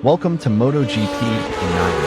Welcome to MotoGP in 9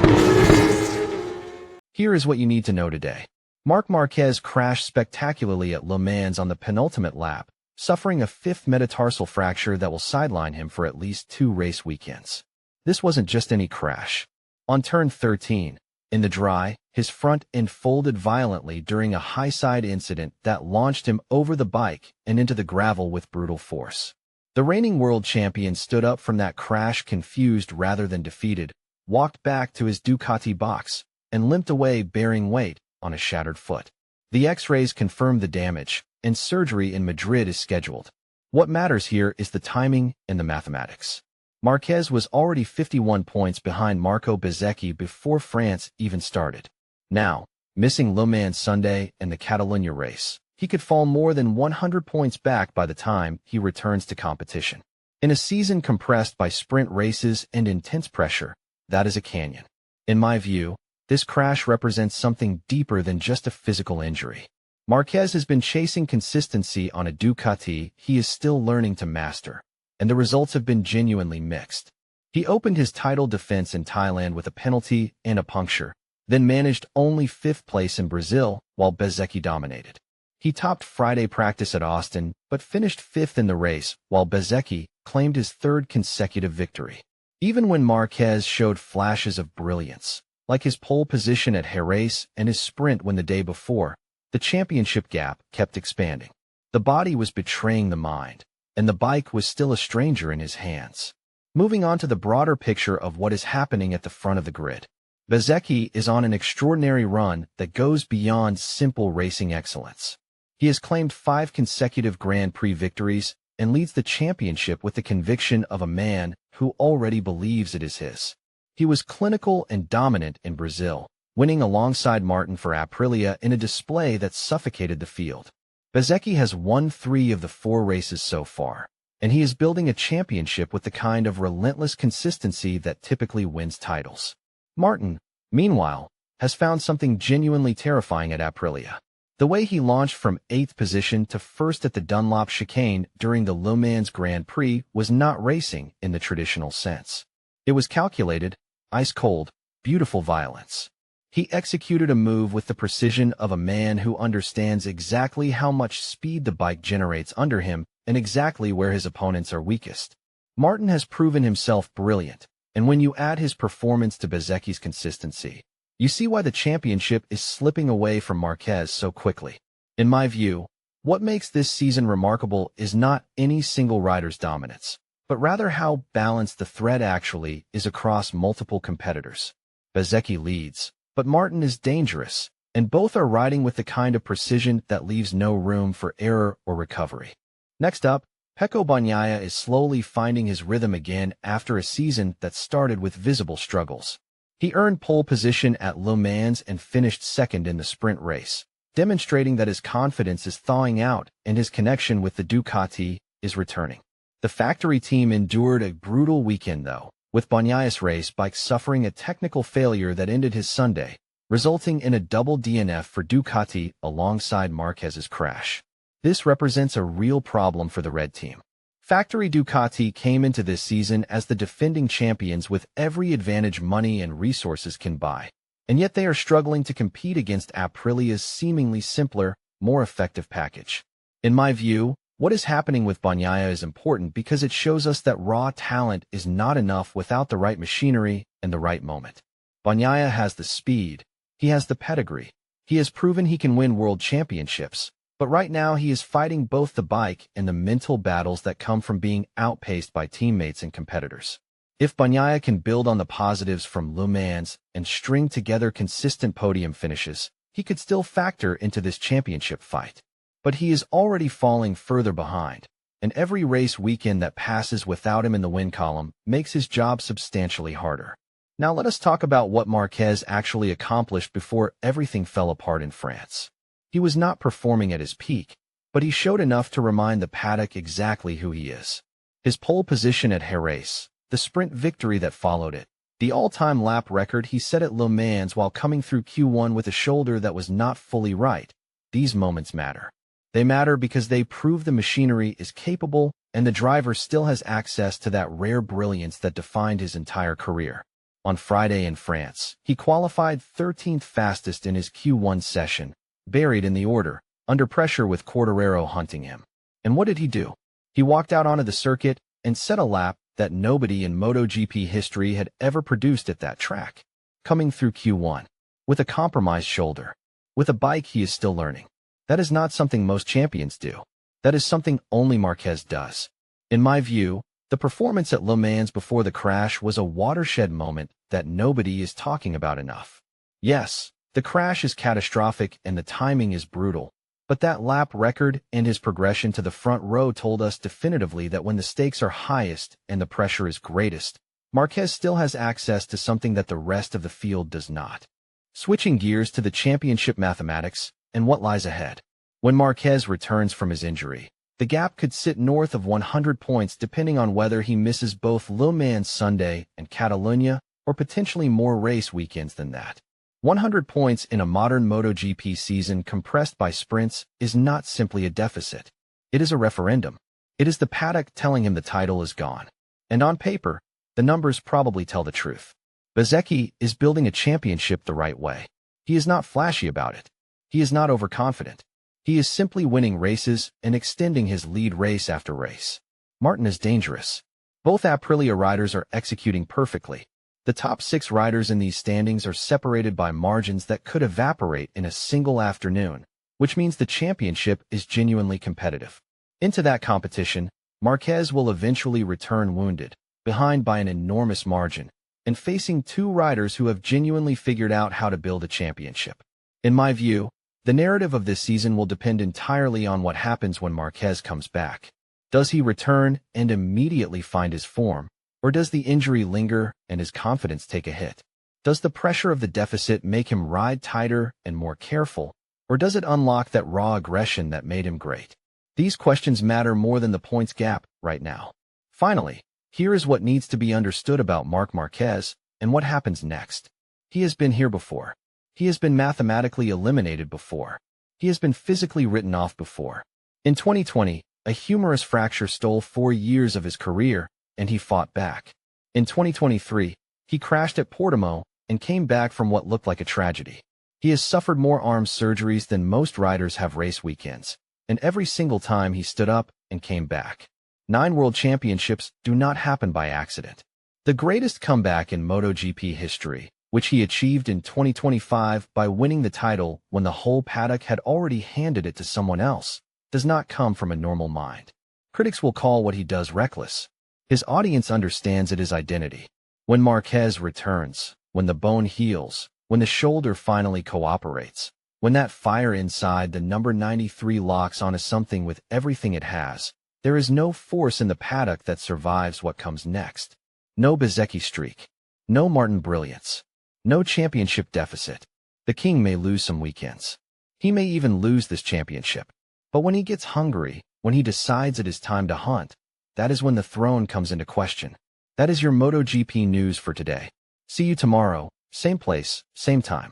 minutes. Here is what you need to know today. Marc Marquez crashed spectacularly at Le Mans on the penultimate lap, suffering a fifth metatarsal fracture that will sideline him for at least 2 race weekends. This wasn't just any crash. On turn 13, in the dry, his front end folded violently during a high-side incident that launched him over the bike and into the gravel with brutal force. The reigning world champion stood up from that crash confused rather than defeated, walked back to his Ducati box, and limped away bearing weight on a shattered foot. The X-rays confirmed the damage, and surgery in Madrid is scheduled. What matters here is the timing and the mathematics. Marquez was already 51 points behind Marco Bezzecchi before France even started. Now, missing Le Mans Sunday and the Catalunya race, he could fall more than 100 points back by the time he returns to competition. In a season compressed by sprint races and intense pressure, that is a canyon. In my view, this crash represents something deeper than just a physical injury. Marquez has been chasing consistency on a Ducati he is still learning to master, and the results have been genuinely mixed. He opened his title defense in Thailand with a penalty and a puncture, then managed only 5th place in Brazil while Bezzecchi dominated. He topped Friday practice at Austin, but finished 5th in the race, while Bezzecchi claimed his 3rd consecutive victory. Even when Marquez showed flashes of brilliance, like his pole position at Jerez and his sprint when the day before, the championship gap kept expanding. The body was betraying the mind, and the bike was still a stranger in his hands. Moving on to the broader picture of what is happening at the front of the grid. Bezzecchi is on an extraordinary run that goes beyond simple racing excellence. He has claimed 5 consecutive Grand Prix victories and leads the championship with the conviction of a man who already believes it is his. He was clinical and dominant in Brazil, winning alongside Martin for Aprilia in a display that suffocated the field. Bezzecchi has won 3 of the 4 races so far, and he is building a championship with the kind of relentless consistency that typically wins titles. Martin, meanwhile, has found something genuinely terrifying at Aprilia. The way he launched from 8th position to 1st at the Dunlop chicane during the Le Mans Grand Prix was not racing in the traditional sense. It was calculated, ice-cold, beautiful violence. He executed a move with the precision of a man who understands exactly how much speed the bike generates under him and exactly where his opponents are weakest. Martin has proven himself brilliant, and when you add his performance to Bezzecchi's consistency, you see why the championship is slipping away from Marquez so quickly. In my view, what makes this season remarkable is not any single rider's dominance, but rather how balanced the thread actually is across multiple competitors. Bezzecchi leads, but Martin is dangerous, and both are riding with the kind of precision that leaves no room for error or recovery. Next up, Pecco Bagnaia is slowly finding his rhythm again after a season that started with visible struggles. He earned pole position at Le Mans and finished 2nd in the sprint race, demonstrating that his confidence is thawing out and his connection with the Ducati is returning. The factory team endured a brutal weekend, though, with Bagnaia's race bike suffering a technical failure that ended his Sunday, resulting in a double DNF for Ducati alongside Marquez's crash. This represents a real problem for the red team. Factory Ducati came into this season as the defending champions with every advantage money and resources can buy, and yet they are struggling to compete against Aprilia's seemingly simpler, more effective package. In my view, what is happening with Bagnaia is important because it shows us that raw talent is not enough without the right machinery and the right moment. Bagnaia has the speed, he has the pedigree, he has proven he can win world championships, but right now he is fighting both the bike and the mental battles that come from being outpaced by teammates and competitors. If Bagnaia can build on the positives from Le Mans and string together consistent podium finishes, he could still factor into this championship fight. But he is already falling further behind, and every race weekend that passes without him in the win column makes his job substantially harder. Now let us talk about what Marquez actually accomplished before everything fell apart in France. He was not performing at his peak, but he showed enough to remind the paddock exactly who he is. His pole position at Jerez, the sprint victory that followed it, the all-time lap record he set at Le Mans while coming through Q1 with a shoulder that was not fully right, these moments matter. They matter because they prove the machinery is capable and the driver still has access to that rare brilliance that defined his entire career. On Friday in France, he qualified 13th fastest in his Q1 session, buried in the order, under pressure with Quartararo hunting him. And what did he do? He walked out onto the circuit and set a lap that nobody in MotoGP history had ever produced at that track. Coming through Q1, with a compromised shoulder, with a bike he is still learning. That is not something most champions do. That is something only Marquez does. In my view, the performance at Le Mans before the crash was a watershed moment that nobody is talking about enough. Yes, the crash is catastrophic and the timing is brutal, but that lap record and his progression to the front row told us definitively that when the stakes are highest and the pressure is greatest, Marquez still has access to something that the rest of the field does not. Switching gears to the championship mathematics and what lies ahead. When Marquez returns from his injury, the gap could sit north of 100 points depending on whether he misses both Le Mans Sunday and Catalunya or potentially more race weekends than that. 100 points in a modern MotoGP season compressed by sprints is not simply a deficit. It is a referendum. It is the paddock telling him the title is gone. And on paper, the numbers probably tell the truth. Bezzecchi is building a championship the right way. He is not flashy about it. He is not overconfident. He is simply winning races and extending his lead race after race. Martin is dangerous. Both Aprilia riders are executing perfectly. The top 6 riders in these standings are separated by margins that could evaporate in a single afternoon, which means the championship is genuinely competitive. Into that competition, Marquez will eventually return wounded, behind by an enormous margin, and facing 2 riders who have genuinely figured out how to build a championship. In my view, the narrative of this season will depend entirely on what happens when Marquez comes back. Does he return and immediately find his form, or does the injury linger and his confidence take a hit? Does the pressure of the deficit make him ride tighter and more careful, or does it unlock that raw aggression that made him great? These questions matter more than the points gap right now. Finally, here is what needs to be understood about Marc Marquez and what happens next. He has been here before. He has been mathematically eliminated before. He has been physically written off before. In 2020, a humerus fracture stole 4 years of his career, and he fought back. In 2023, he crashed at Portimao and came back from what looked like a tragedy. He has suffered more arm surgeries than most riders have race weekends, and every single time he stood up and came back. 9 world championships do not happen by accident. The greatest comeback in MotoGP history, which he achieved in 2025 by winning the title when the whole paddock had already handed it to someone else, does not come from a normal mind. Critics will call what he does reckless. His audience understands it as identity. When Marquez returns, when the bone heals, when the shoulder finally cooperates, when that fire inside the number 93 locks onto something with everything it has, there is no force in the paddock that survives what comes next. No Bezzecchi streak. No Martin brilliance. No championship deficit. The king may lose some weekends. He may even lose this championship. But when he gets hungry, when he decides it is time to hunt, that is when the throne comes into question. That is your MotoGP news for today. See you tomorrow, same place, same time.